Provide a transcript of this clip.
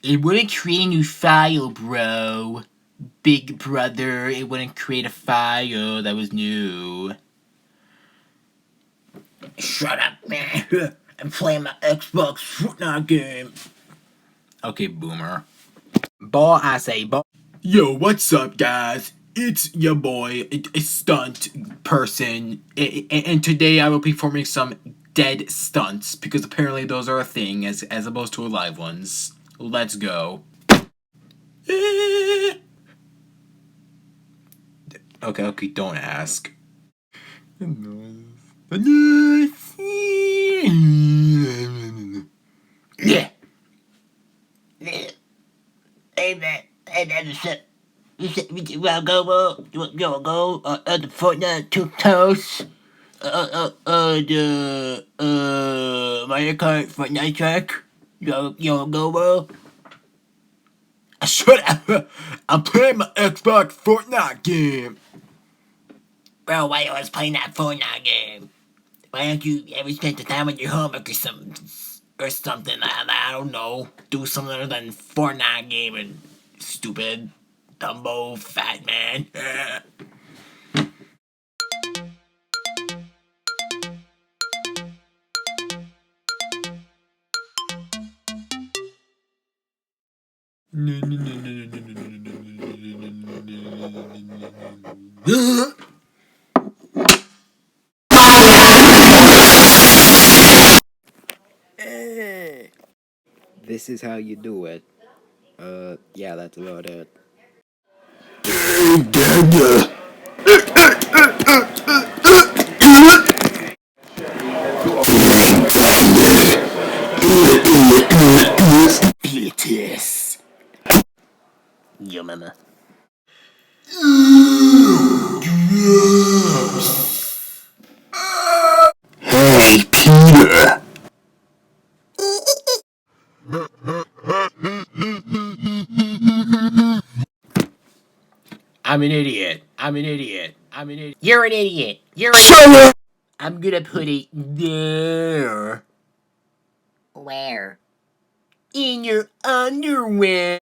It wouldn't create a new file, bro. Big brother, it wouldn't create a file that was new. Shut up, man. I'm playing my Xbox Fortnite game. Okay, boomer. Ball, I say ball. Yo, what's up, guys? It's your boy, a stunt person, and today I will be performing some dead stunts, because apparently those are a thing, as opposed to live ones. Let's go. Okay, don't ask. Yeah. Hey man, you wanna go, the Fortnite tutorials? Mario Kart Fortnite track? You wanna go, bro? Shut up! I'm playing my Xbox Fortnite game! Bro, why you always playing that Fortnite game? Why don't you ever spend the time on your homework or something? I don't know. Do something other than Fortnite gaming. Stupid, Dumbo, fat man. This is how you do it. Yeah, that's about it. Beatrice. Yo, mama. Hey, Peter. I'm an idiot. You're an idiot. Shut up! I'm gonna put it there. Where? In your underwear.